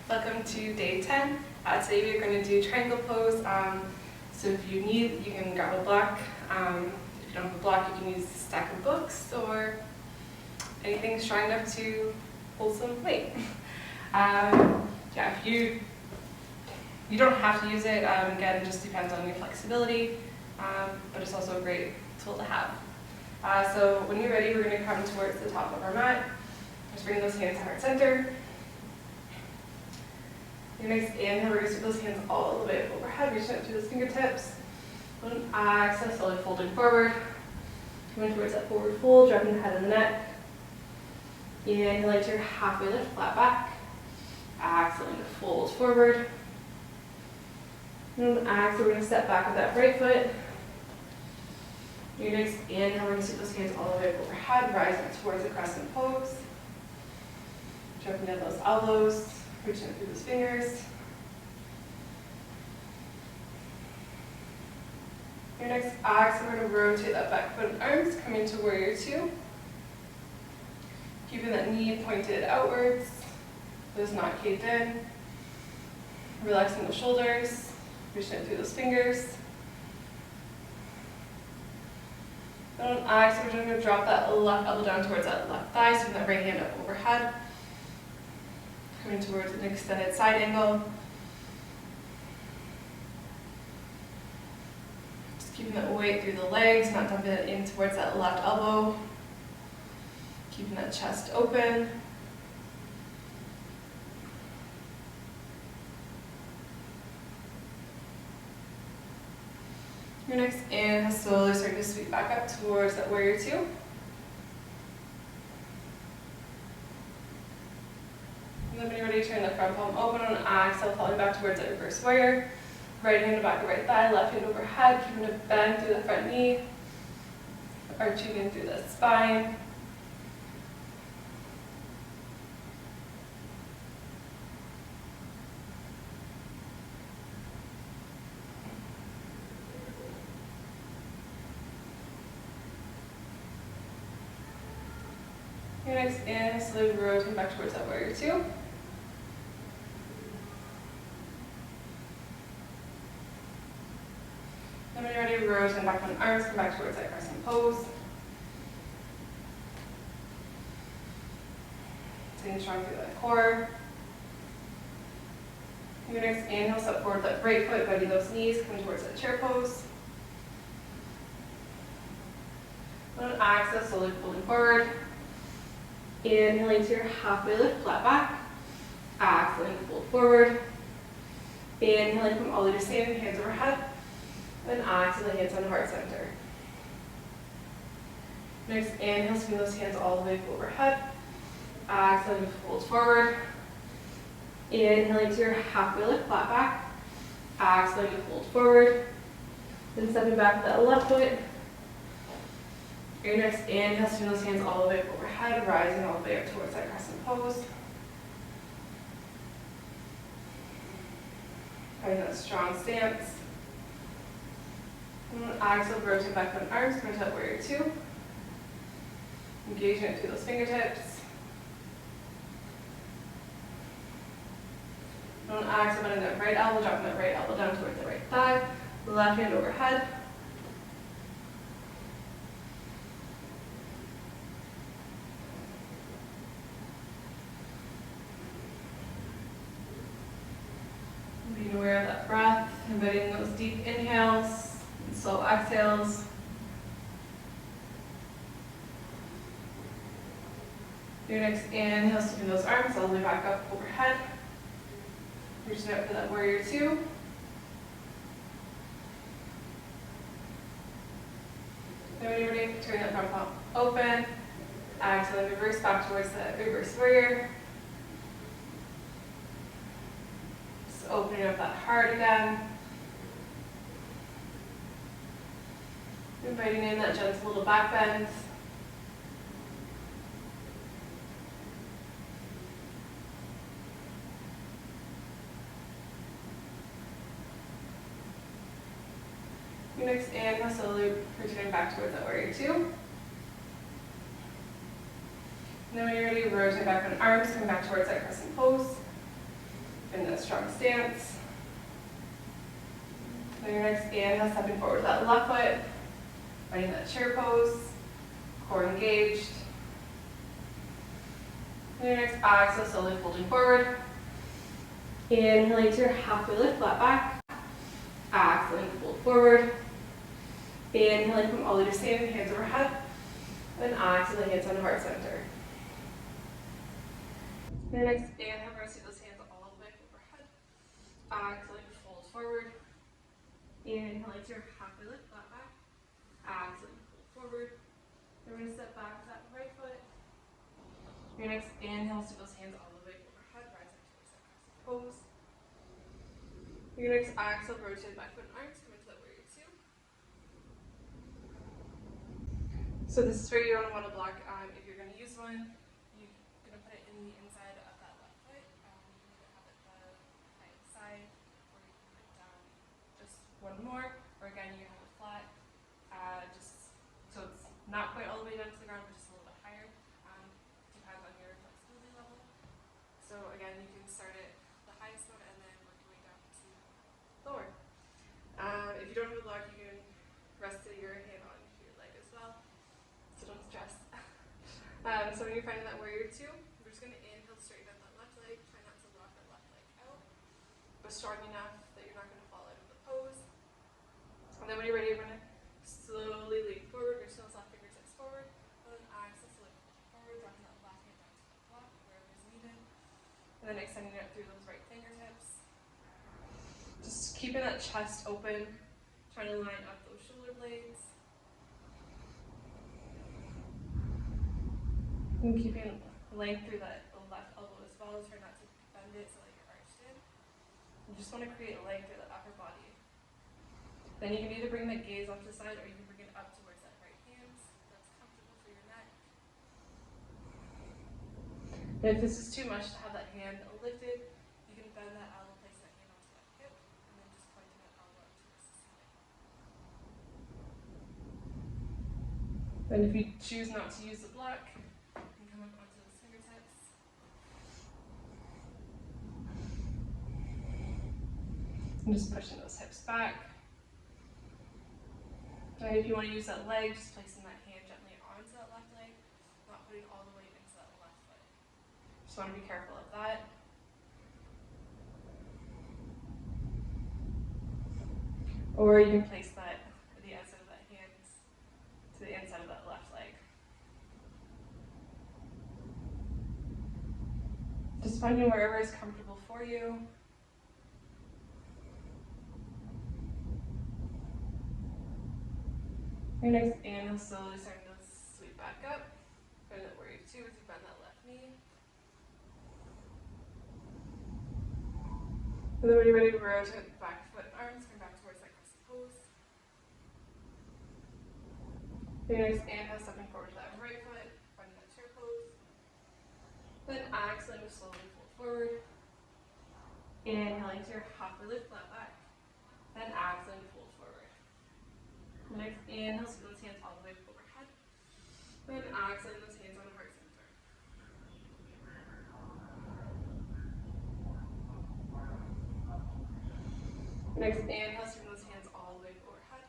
Welcome to day 10. Today we're going to do triangle pose. So if you need, you can grab a block. If you don't have a block, you can use a stack of books or anything strong enough to hold some weight. If you don't have to use it. Again, it just depends on your flexibility, but it's also a great tool to have. So when you're ready, we're going to come towards the top of our mat. Just bring those hands to heart center. Your next inhale, we're going to sweep those hands all the way overhead, reaching up through those fingertips. On exhale, slowly folding forward. Coming towards that forward fold, dropping the head and the neck. Inhaling to your halfway lift, flat back. Exhaling to fold forward. And exhale, we're going to step back with that right foot. Your next inhale, we're going to sweep those hands all the way overhead, rising towards the crescent pose. Dropping down those elbows. Reaching up through those fingers. Your next exhale, we're going to rotate that back foot and arms, coming to warrior two. Keeping that knee pointed outwards, those not caved in. Relaxing the shoulders, reaching up through those fingers. Then on exhale, we're going to drop that left elbow down towards that left thigh, so that right hand up overhead. Coming towards an extended side angle. Just keeping that weight through the legs, not dumping it in towards that left elbow. Keeping that chest open. Your next inhale, slowly starting to sweep back up towards that warrior two. And then when you're ready, turn the front palm open on exhale, falling back towards that reverse warrior. Right hand to back the right thigh, left hand overhead, keeping it bend through the front knee. Arching in through the spine. Your next inhale, slowly rotate back towards that warrior two. Then when you're ready, rotate back on arms, come back towards that crescent pose. Staying strong through that core. Your next inhale, step forward that right foot, bending those knees, come towards that chair pose. On exhale, slowly folding forward. Inhaling to your halfway lift, flat back. Exhaling, fold forward. Inhaling from all the way to standing, hands overhead. And exhaling, hands on heart center. Next inhale, swing those hands all the way overhead. Exhaling, fold forward. Inhaling to your halfway lift, flat back. Exhaling, fold forward. Then stepping back with that left foot. Your next inhale, swing those hands all the way overhead, rising all the way up towards that crescent pose. Finding that strong stance. And then exhale, rotate back on arms, come to that warrior two. Engaging it through those fingertips. And on exhale, bending that right elbow, dropping that right elbow down towards the right thigh. Left hand overhead. Being aware of that breath, inviting those deep inhales and slow exhales. Your next inhale, sweeping those arms all the way back up overhead. Reaching out for that warrior two. Then when you're ready, turn that front palm open. Exhale, reverse back towards that reverse warrior. Opening up that heart again. Inviting in that gentle little back bend. Your next inhale, slowly returning back towards that warrior two. And then when you're ready, rotate back on arms, coming back towards that crescent pose. strong stance. On your next inhale, stepping forward with that left foot, finding that chair pose, core engaged. On your next exhale, slowly folding forward. Inhaling to your halfway lift, flat back. Exhaling, fold forward. Inhaling from all the way to standing, hands overhead. And exhaling, hands on heart center. On your next inhale, press those hands all the way overhead. Exhaling, fold forward. Inhaling to your halfway lift, flat back. Exhaling, fold forward. We're going to step back with that right foot. Your next inhale, see those hands all the way overhead, rising towards that crescent pose. Your next exhale, rotate back foot and arms, come into that warrior two. So this is where you're going to want to block, if you're going to use one, you're going to put it in the inside of that left foot. You can either have it the right side, or you can put it down just one more, or again, you can have it flat, just so it's not quite all the way down to the ground, but just a little bit higher. Depends on your flexibility level. So again, you can start at the highest one and then work your way down to lower. If you don't have a block, you can rest your hand on your leg as well. So don't stress. So when you're finding that warrior two, we're just going to inhale, straighten out that left leg, try not to lock that left leg out, but strong enough that you're not going to fall out of the pose. And then when you're ready, you're going to slowly lean forward, reach those left fingertips forward, and then exhale, slowly forward, dropping that left hand down to the block wherever is needed, and then extending it through those right fingertips. Just keeping that chest open, trying to line up those shoulder blades. And keeping length through that left elbow as well. Try not to bend it so that you're arched in. You just want to create length through the upper body. Then you can either bring the gaze off to the side or you can bring it up towards that right hand. That's comfortable for your neck. And if this is too much to have that hand lifted, you can bend that elbow, place that hand onto that hip, and then just pointing that elbow up towards the ceiling. Then if you choose not to use the block, you can come up onto those fingertips. And just pushing those hips back. And if you want to use that leg, just placing that hand gently onto that left leg, not putting all the weight into that left foot. Just want to be careful of that. Or you can place that, the inside of that hand to the inside of that left leg. Just finding wherever is comfortable for you. Your next inhale, slowly starting to sweep back up. Find that warrior two as you bend that left knee. And then when you're ready to rotate back foot and arms, come back towards that crescent pose. Your next inhale, stepping forward to that right foot, finding that chair pose. Then exhaling, slowly fold forward. Inhaling to your halfway lift, flat back. Then exhaling, fold forward. Next inhale, scoot those hands all the way overhead. Then exhaling, those hands on the heart center. Next inhale, scoot those hands all the way overhead.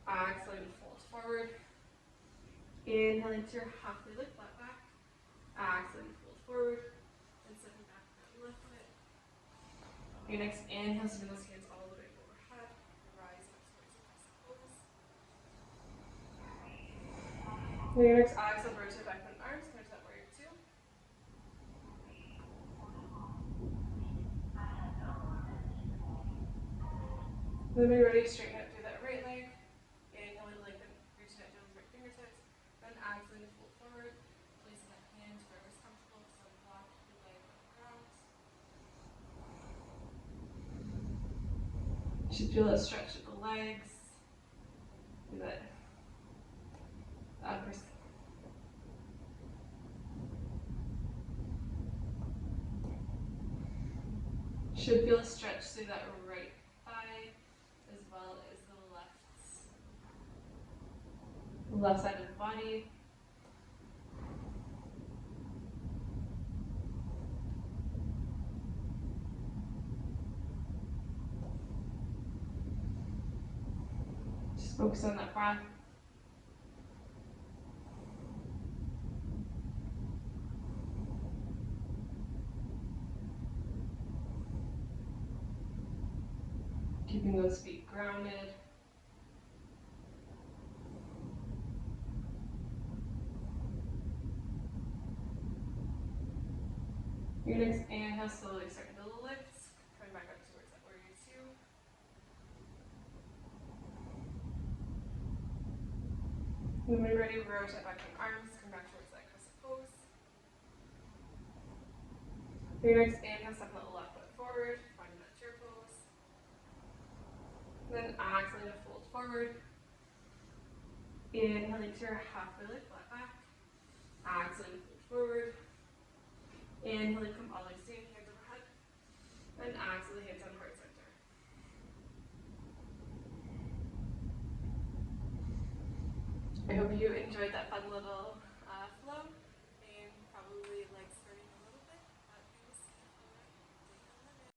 Exhaling, fold forward. Inhaling to your halfway lift, flat back. Exhaling, fold forward. And stepping back with that left foot. Your next inhale, scoot those hands all the way overhead. Rise up towards the crescent pose. Your next exhale, rotate back with arms, come into that warrior two. Then when you're ready, straighten up through that right leg. Inhaling, lengthen, reaching out to those right fingertips. Then exhaling, fold forward, placing that hand wherever's comfortable, so block your leg on the ground. You should feel that stretch of the legs. Do that. Upper. Should feel a stretch through that right thigh as well as the left side of the body. Just focus on that breath. Keeping those feet grounded. Your next inhale, slowly starting to lift, coming back up towards that warrior two. When we're ready, rotate back in arms, come back towards that crescent pose. For your next inhale, step that left foot forward, finding that chair pose. Then exhaling to fold forward. Inhaling to your half belly, flat back. Exhaling, fold forward. Inhaling, come all the way standing, hands overhead. And exhale, hands on heart center. I hope you enjoyed that fun little